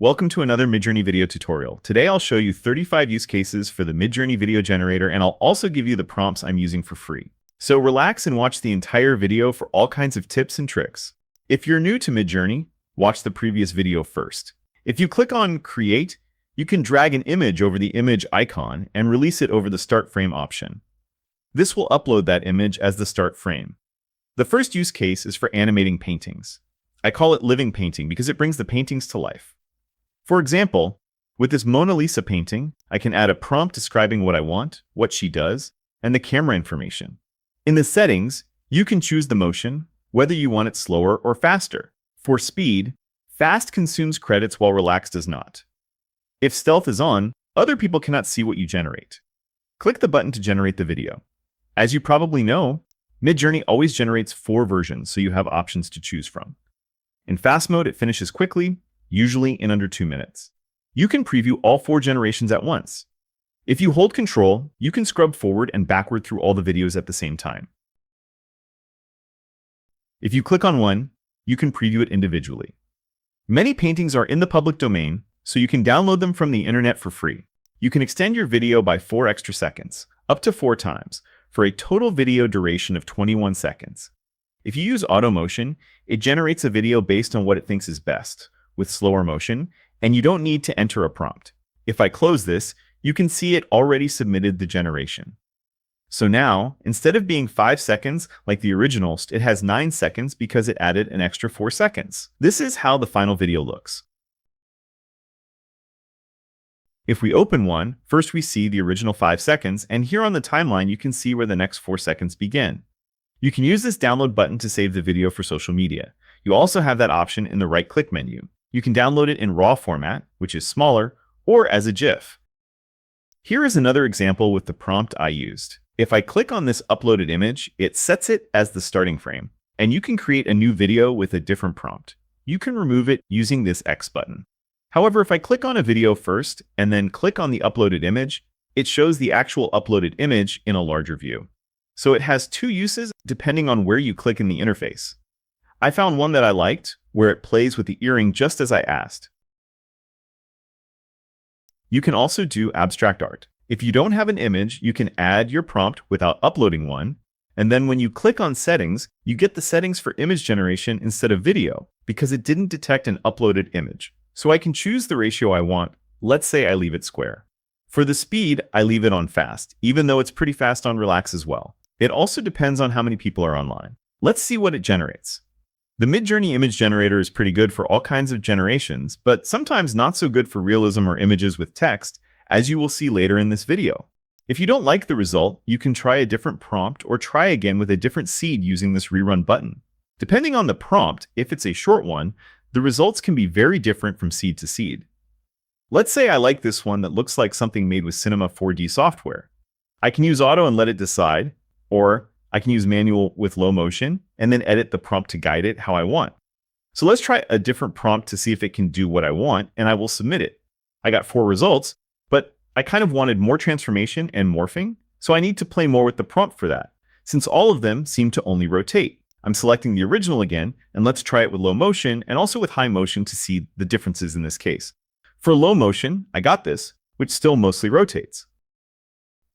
Welcome to another MidJourney video tutorial. Today I'll show you 35 use cases for the MidJourney Video Generator, and I'll also give you the prompts I'm using for free. So relax and watch the entire video for all kinds of tips and tricks. If you're new to MidJourney, watch the previous video first. If you click on Create, you can drag an image over the image icon and release it over the Start Frame option. This will upload that image as the start frame. The first use case is for animating paintings. I call it living painting because it brings the paintings to life. For example, with this Mona Lisa painting, I can add a prompt describing what I want, what she does, and the camera information. In the settings, you can choose the motion, whether you want it slower or faster. For speed, fast consumes credits while relax does not. If stealth is on, other people cannot see what you generate. Click the button to generate the video. As you probably know, MidJourney always generates 4 versions, so you have options to choose from. In fast mode, it finishes quickly, usually in under 2 minutes. You can preview all 4 generations at once. If you hold Control, you can scrub forward and backward through all the videos at the same time. If you click on one, you can preview it individually. Many paintings are in the public domain, so you can download them from the internet for free. You can extend your video by 4 extra seconds, up to 4 times, for a total video duration of 21 seconds. If you use auto motion, it generates a video based on what it thinks is best, with slower motion, and you don't need to enter a prompt. If I close this, you can see it already submitted the generation. So now, instead of being 5 seconds like the original, it has 9 seconds because it added an extra 4 seconds. This is how the final video looks. If we open one, first we see the original 5 seconds, and here on the timeline you can see where the next 4 seconds begin. You can use this download button to save the video for social media. You also have that option in the right-click menu. You can download it in RAW format, which is smaller, or as a GIF. Here is another example with the prompt I used. If I click on this uploaded image, it sets it as the starting frame, and you can create a new video with a different prompt. You can remove it using this X button. However, if I click on a video first and then click on the uploaded image, it shows the actual uploaded image in a larger view. So it has 2 uses depending on where you click in the interface. I found one that I liked, where it plays with the earring just as I asked. You can also do abstract art. If you don't have an image, you can add your prompt without uploading one, and then when you click on settings, you get the settings for image generation instead of video, because it didn't detect an uploaded image. So I can choose the ratio I want. Let's say I leave it square. For the speed, I leave it on fast, even though it's pretty fast on relax as well. It also depends on how many people are online. Let's see what it generates. The MidJourney image generator is pretty good for all kinds of generations, but sometimes not so good for realism or images with text, as you will see later in this video. If you don't like the result, you can try a different prompt or try again with a different seed using this rerun button. Depending on the prompt, if it's a short one, the results can be very different from seed to seed. Let's say I like this one that looks like something made with Cinema 4D software. I can use auto and let it decide, or I can use manual with low motion and then edit the prompt to guide it how I want. So let's try a different prompt to see if it can do what I want, and I will submit it. I got 4 results, but I kind of wanted more transformation and morphing, so I need to play more with the prompt for that, since all of them seem to only rotate. I'm selecting the original again, and let's try it with low motion and also with high motion to see the differences in this case. For low motion, I got this, which still mostly rotates.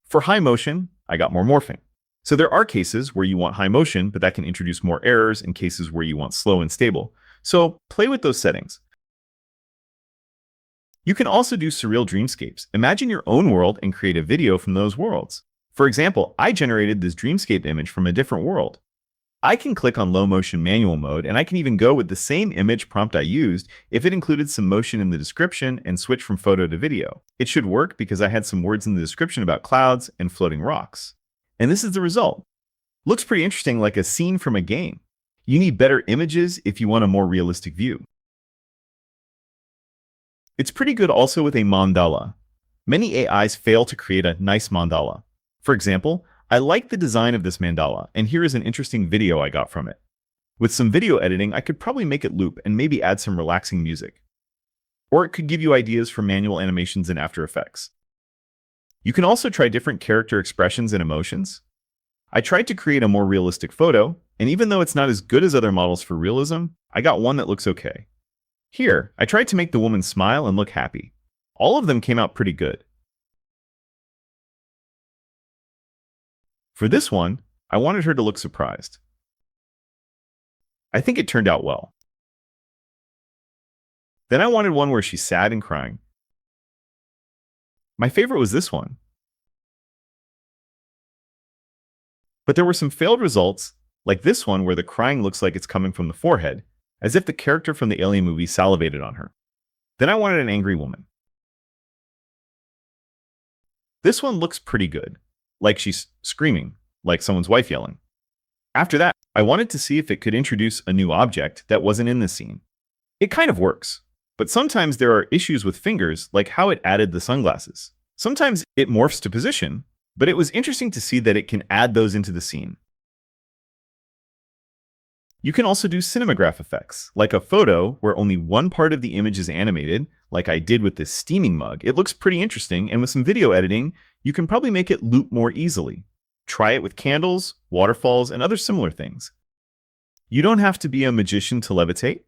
For high motion, I got more morphing. So there are cases where you want high motion, but that can introduce more errors, and cases where you want slow and stable. So play with those settings. You can also do Surreal Dreamscapes. Imagine your own world and create a video from those worlds. For example, I generated this dreamscape image from a different world. I can click on low motion manual mode, and I can even go with the same image prompt I used if it included some motion in the description and switch from photo to video. It should work because I had some words in the description about clouds and floating rocks. And this is the result. Looks pretty interesting, like a scene from a game. You need better images if you want a more realistic view. It's pretty good also with a mandala. Many AIs fail to create a nice mandala. For example, I like the design of this mandala, and here is an interesting video I got from it. With some video editing, I could probably make it loop and maybe add some relaxing music. Or it could give you ideas for manual animations in After Effects. You can also try different character expressions and emotions. I tried to create a more realistic photo, and even though it's not as good as other models for realism, I got one that looks okay. Here, I tried to make the woman smile and look happy. All of them came out pretty good. For this one, I wanted her to look surprised. I think it turned out well. Then I wanted one where she's sad and crying. My favorite was this one. But there were some failed results, like this one where the crying looks like it's coming from the forehead, as if the character from the Alien movie salivated on her. Then I wanted an angry woman. This one looks pretty good, like she's screaming, like someone's wife yelling. After that, I wanted to see if it could introduce a new object that wasn't in the scene. It kind of works, but sometimes there are issues with fingers, like how it added the sunglasses. Sometimes it morphs to position, but it was interesting to see that it can add those into the scene. You can also do Cinemagraph effects, like a photo where only one part of the image is animated, like I did with this steaming mug. It looks pretty interesting, and with some video editing, you can probably make it loop more easily. Try it with candles, waterfalls, and other similar things. You don't have to be a magician to levitate.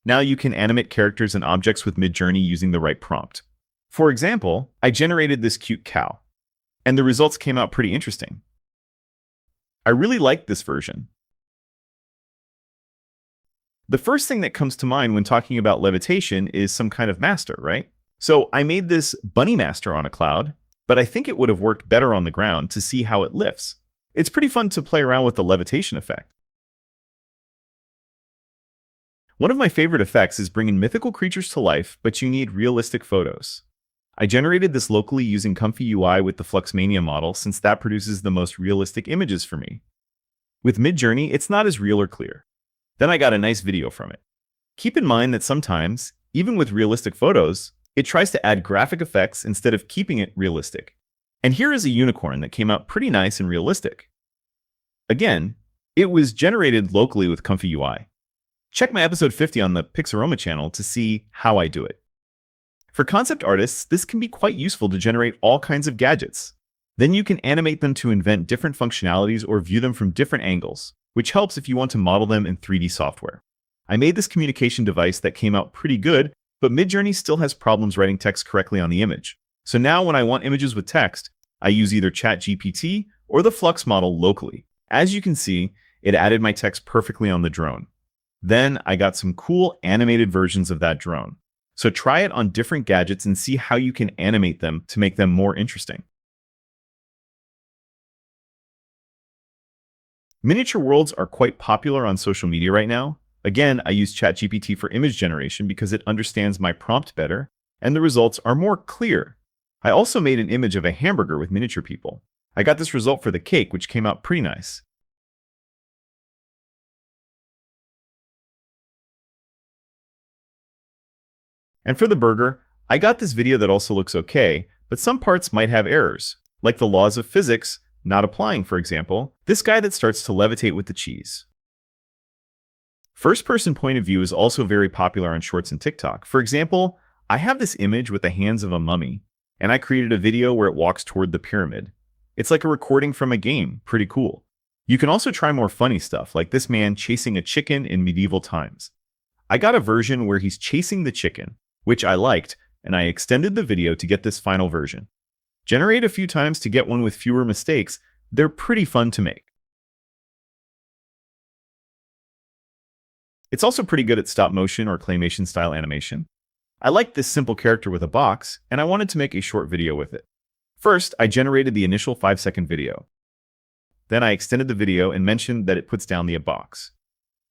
Now you can animate characters and objects with MidJourney using the right prompt. For example, I generated this cute cow, and the results came out pretty interesting. I really liked this version. The first thing that comes to mind when talking about levitation is some kind of master, right? So I made this bunny master on a cloud, but I think it would have worked better on the ground to see how it lifts. It's pretty fun to play around with the levitation effect. One of my favorite effects is bringing mythical creatures to life, but you need realistic photos. I generated this locally using ComfyUI with the Fluxmania model since that produces the most realistic images for me. With MidJourney, it's not as real or clear. Then I got a nice video from it. Keep in mind that sometimes, even with realistic photos, it tries to add graphic effects instead of keeping it realistic. And here is a unicorn that came out pretty nice and realistic. Again, it was generated locally with ComfyUI. Check my episode 50 on the Pixaroma channel to see how I do it. For concept artists, this can be quite useful to generate all kinds of gadgets. Then you can animate them to invent different functionalities or view them from different angles, which helps if you want to model them in 3D software. I made this communication device that came out pretty good, but MidJourney still has problems writing text correctly on the image. So now when I want images with text, I use either ChatGPT or the Flux model locally. As you can see, it added my text perfectly on the drone. Then I got some cool animated versions of that drone. So try it on different gadgets and see how you can animate them to make them more interesting. Miniature worlds are quite popular on social media right now. Again, I use ChatGPT for image generation because it understands my prompt better, and the results are more clear. I also made an image of a hamburger with miniature people. I got this result for the cake, which came out pretty nice. And for the burger, I got this video that also looks okay, but some parts might have errors, like the laws of physics not applying, for example, this guy that starts to levitate with the cheese. First-person point of view is also very popular on Shorts and TikTok. For example, I have this image with the hands of a mummy, and I created a video where it walks toward the pyramid. It's like a recording from a game, pretty cool. You can also try more funny stuff, like this man chasing a chicken in medieval times. I got a version where he's chasing the chicken, which I liked, and I extended the video to get this final version. Generate a few times to get one with fewer mistakes. They're pretty fun to make. It's also pretty good at stop motion or claymation style animation. I liked this simple character with a box, and I wanted to make a short video with it. First, I generated the initial 5-second video. Then I extended the video and mentioned that it puts down the box.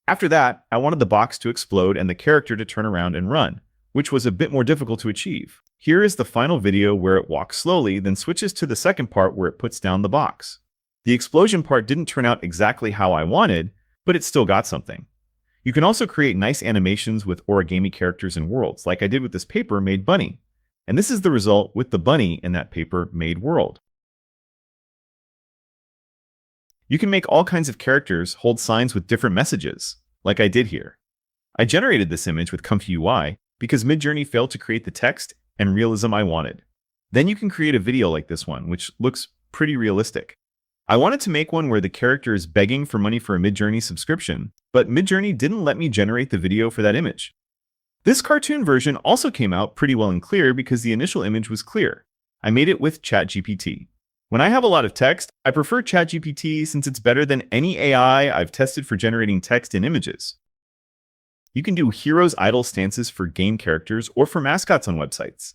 After that, I wanted the box to explode and the character to turn around and run, which was a bit more difficult to achieve. Here is the final video where it walks slowly, then switches to the second part where it puts down the box. The explosion part didn't turn out exactly how I wanted, but it still got something. You can also create nice animations with origami characters and worlds, like I did with this paper made bunny. And this is the result with the bunny in that paper made world. You can make all kinds of characters hold signs with different messages, like I did here. I generated this image with ComfyUI because MidJourney failed to create the text and realism I wanted. Then you can create a video like this one, which looks pretty realistic. I wanted to make one where the character is begging for money for a MidJourney subscription, but MidJourney didn't let me generate the video for that image. This cartoon version also came out pretty well and clear because the initial image was clear. I made it with ChatGPT. When I have a lot of text, I prefer ChatGPT since it's better than any AI I've tested for generating text and images. You can do heroes' idle stances for game characters or for mascots on websites.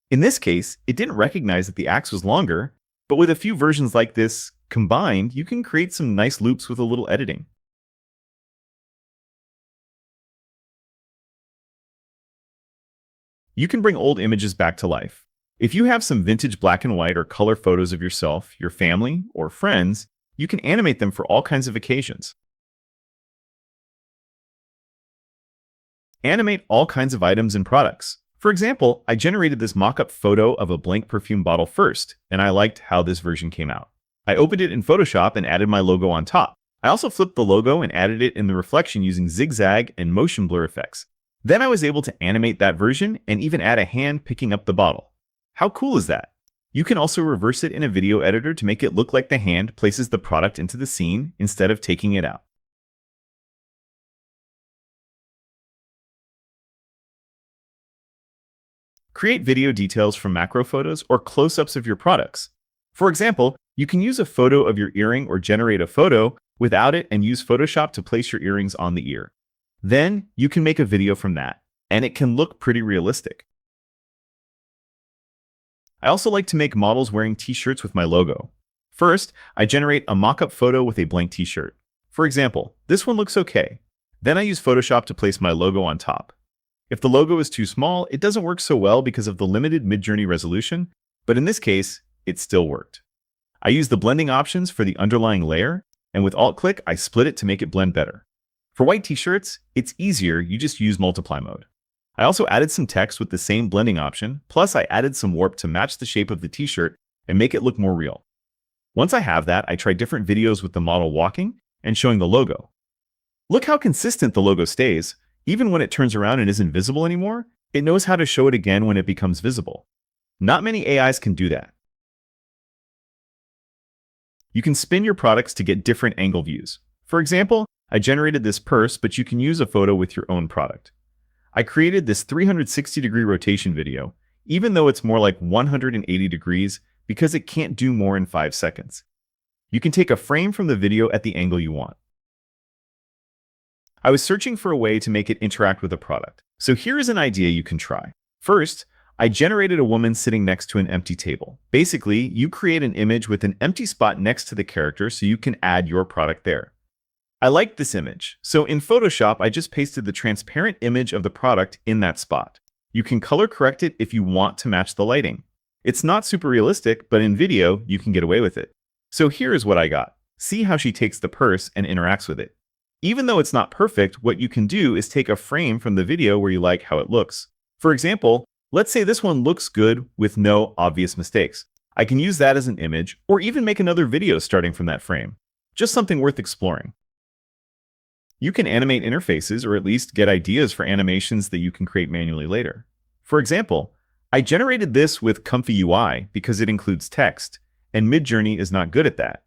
In this case, it didn't recognize that the axe was longer, but with a few versions like this combined, you can create some nice loops with a little editing. You can bring old images back to life. If you have some vintage black and white or color photos of yourself, your family, or friends, you can animate them for all kinds of occasions. Animate all kinds of items and products. For example, I generated this mock-up photo of a blank perfume bottle first, and I liked how this version came out. I opened it in Photoshop and added my logo on top. I also flipped the logo and added it in the reflection using zigzag and motion blur effects. Then I was able to animate that version and even add a hand picking up the bottle. How cool is that? You can also reverse it in a video editor to make it look like the hand places the product into the scene instead of taking it out. Create video details from macro photos or close-ups of your products. For example, you can use a photo of your earring or generate a photo without it and use Photoshop to place your earrings on the ear. Then you can make a video from that, and it can look pretty realistic. I also like to make models wearing t-shirts with my logo. First, I generate a mock-up photo with a blank t-shirt. For example, this one looks okay. Then I use Photoshop to place my logo on top. If the logo is too small, it doesn't work so well because of the limited MidJourney resolution, but in this case, it still worked. I use the blending options for the underlying layer, and with Alt-click, I split it to make it blend better. For white t-shirts, it's easier, you just use multiply mode. I also added some text with the same blending option, plus I added some warp to match the shape of the t-shirt and make it look more real. Once I have that, I try different videos with the model walking and showing the logo. Look how consistent the logo stays. Even when it turns around and isn't visible anymore, it knows how to show it again when it becomes visible. Not many AIs can do that. You can spin your products to get different angle views. For example, I generated this purse, but you can use a photo with your own product. I created this 360-degree rotation video, even though it's more like 180 degrees because it can't do more in 5 seconds. You can take a frame from the video at the angle you want. I was searching for a way to make it interact with a product. So here is an idea you can try. First, I generated a woman sitting next to an empty table. Basically, you create an image with an empty spot next to the character so you can add your product there. I liked this image, so in Photoshop, I just pasted the transparent image of the product in that spot. You can color correct it if you want to match the lighting. It's not super realistic, but in video, you can get away with it. So here is what I got. See how she takes the purse and interacts with it. Even though it's not perfect, what you can do is take a frame from the video where you like how it looks. For example, let's say this one looks good with no obvious mistakes. I can use that as an image, or even make another video starting from that frame. Just something worth exploring. You can animate interfaces or at least get ideas for animations that you can create manually later. For example, I generated this with ComfyUI because it includes text, and MidJourney is not good at that.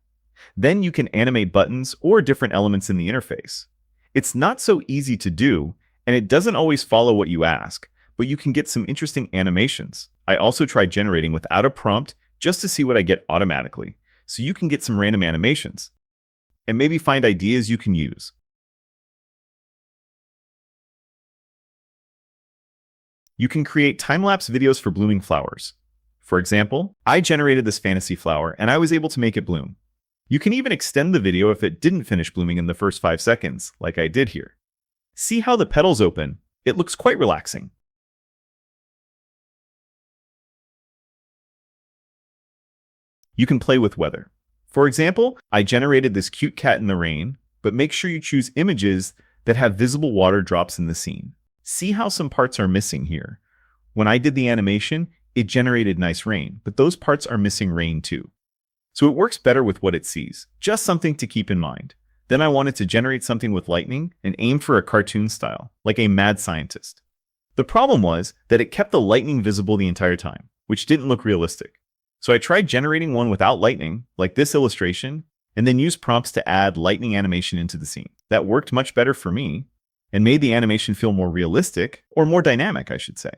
Then you can animate buttons or different elements in the interface. It's not so easy to do, and it doesn't always follow what you ask, but you can get some interesting animations. I also tried generating without a prompt just to see what I get automatically, so you can get some random animations, and maybe find ideas you can use. You can create time-lapse videos for blooming flowers. For example, I generated this fantasy flower and I was able to make it bloom. You can even extend the video if it didn't finish blooming in the first 5 seconds, like I did here. See how the petals open? It looks quite relaxing. You can play with weather. For example, I generated this cute cat in the rain, but make sure you choose images that have visible water drops in the scene. See how some parts are missing here. When I did the animation, it generated nice rain, but those parts are missing rain too. So it works better with what it sees. Just something to keep in mind. Then I wanted to generate something with lightning and aim for a cartoon style, like a mad scientist. The problem was that it kept the lightning visible the entire time, which didn't look realistic. So I tried generating one without lightning, like this illustration, and then used prompts to add lightning animation into the scene. That worked much better for me. and made the animation feel more realistic, or more dynamic, I should say.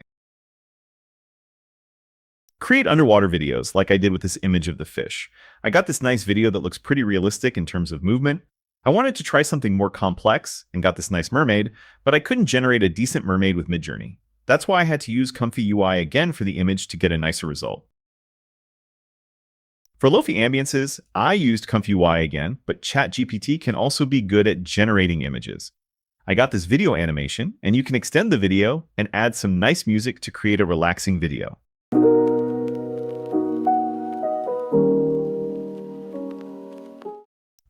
Create underwater videos like I did with this image of the fish. I got this nice video that looks pretty realistic in terms of movement. I wanted to try something more complex and got this nice mermaid, but I couldn't generate a decent mermaid with MidJourney. That's why I had to use ComfyUI again for the image to get a nicer result. For Lofi Ambiences, I used ComfyUI again, but ChatGPT can also be good at generating images. I got this video animation, and you can extend the video and add some nice music to create a relaxing video.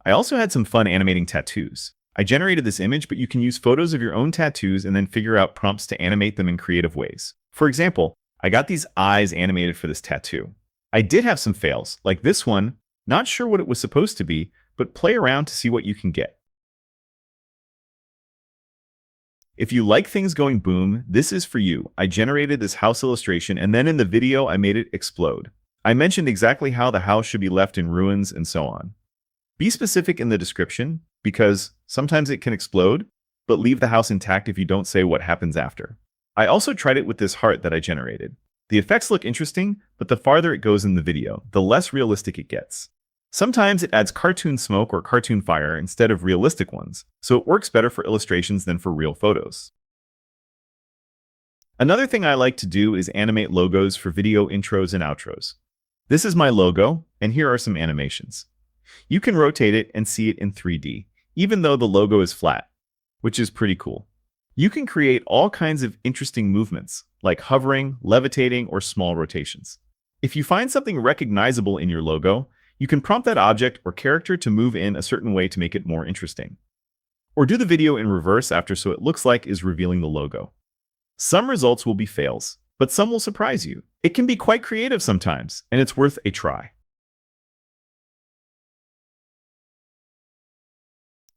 I also had some fun animating tattoos. I generated this image, but you can use photos of your own tattoos and then figure out prompts to animate them in creative ways. For example, I got these eyes animated for this tattoo. I did have some fails, like this one, not sure what it was supposed to be, but play around to see what you can get. If you like things going boom, this is for you. I generated this house illustration, and then in the video I made it explode. I mentioned exactly how the house should be left in ruins and so on. Be specific in the description, because sometimes it can explode, but leave the house intact if you don't say what happens after. I also tried it with this heart that I generated. The effects look interesting, but the farther it goes in the video, the less realistic it gets. Sometimes it adds cartoon smoke or cartoon fire instead of realistic ones, so it works better for illustrations than for real photos. Another thing I like to do is animate logos for video intros and outros. This is my logo, and here are some animations. You can rotate it and see it in 3D, even though the logo is flat, which is pretty cool. You can create all kinds of interesting movements, like hovering, levitating, or small rotations. If you find something recognizable in your logo, you can prompt that object or character to move in a certain way to make it more interesting. Or do the video in reverse after so it looks like is revealing the logo. Some results will be fails, but some will surprise you. It can be quite creative sometimes, and it's worth a try.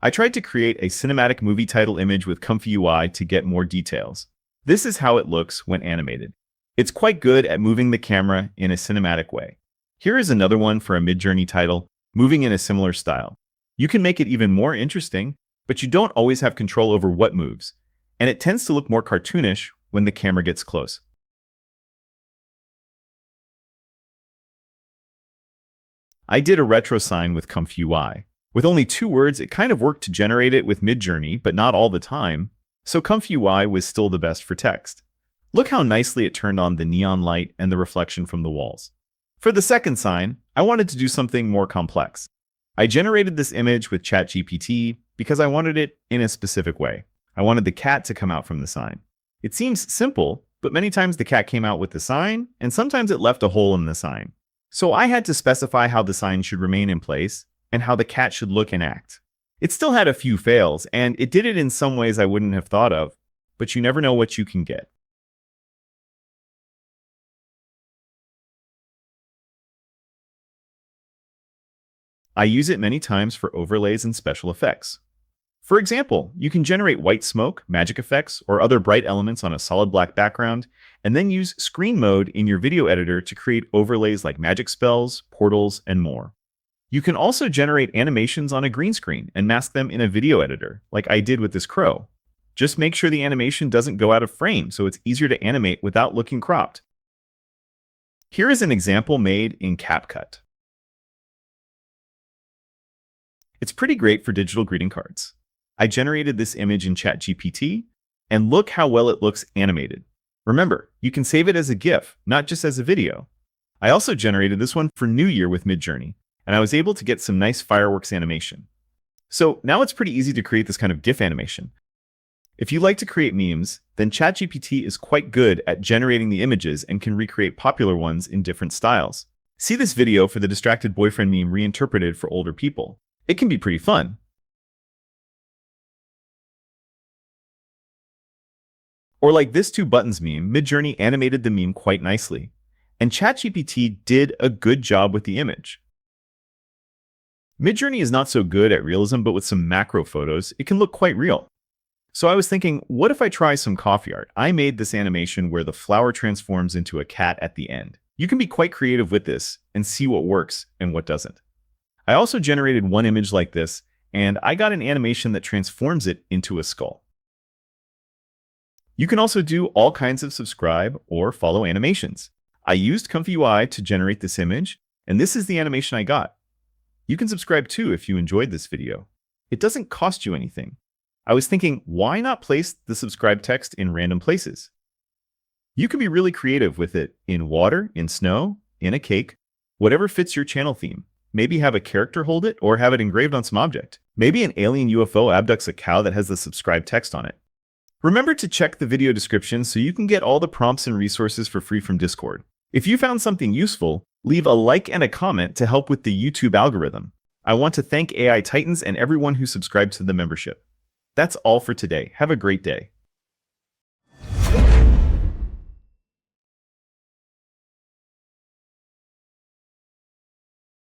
I tried to create a cinematic movie title image with ComfyUI to get more details. This is how it looks when animated. It's quite good at moving the camera in a cinematic way. Here is another one for a MidJourney title, moving in a similar style. You can make it even more interesting, but you don't always have control over what moves, and it tends to look more cartoonish when the camera gets close. I did a retro sign with ComfyUI. With only 2 words, it kind of worked to generate it with MidJourney, but not all the time, so ComfyUI was still the best for text. Look how nicely it turned on the neon light and the reflection from the walls. For the second sign, I wanted to do something more complex. I generated this image with ChatGPT because I wanted it in a specific way. I wanted the cat to come out from the sign. It seems simple, but many times the cat came out with the sign, and sometimes it left a hole in the sign. So I had to specify how the sign should remain in place, and how the cat should look and act. It still had a few fails, and it did it in some ways I wouldn't have thought of, but you never know what you can get. I use it many times for overlays and special effects. For example, you can generate white smoke, magic effects, or other bright elements on a solid black background, and then use screen mode in your video editor to create overlays like magic spells, portals, and more. You can also generate animations on a green screen and mask them in a video editor, like I did with this crow. Just make sure the animation doesn't go out of frame so it's easier to animate without looking cropped. Here is an example made in CapCut. It's pretty great for digital greeting cards. I generated this image in ChatGPT, and look how well it looks animated. Remember, you can save it as a GIF, not just as a video. I also generated this one for New Year with MidJourney, and I was able to get some nice fireworks animation. So now it's pretty easy to create this kind of GIF animation. If you like to create memes, then ChatGPT is quite good at generating the images and can recreate popular ones in different styles. See this video for the distracted boyfriend meme reinterpreted for older people. It can be pretty fun. Or like this 2 buttons meme, MidJourney animated the meme quite nicely, and ChatGPT did a good job with the image. MidJourney is not so good at realism, but with some macro photos, it can look quite real. So I was thinking, what if I try some coffee art? I made this animation where the flower transforms into a cat at the end. You can be quite creative with this and see what works and what doesn't. I also generated one image like this, and I got an animation that transforms it into a skull. You can also do all kinds of subscribe or follow animations. I used ComfyUI to generate this image, and this is the animation I got. You can subscribe too if you enjoyed this video. It doesn't cost you anything. I was thinking, why not place the subscribe text in random places? You can be really creative with it in water, in snow, in a cake, whatever fits your channel theme. Maybe have a character hold it or have it engraved on some object. Maybe an alien UFO abducts a cow that has the subscribe text on it. Remember to check the video description so you can get all the prompts and resources for free from Discord. If you found something useful, leave a like and a comment to help with the YouTube algorithm. I want to thank AI Titans and everyone who subscribed to the membership. That's all for today. Have a great day.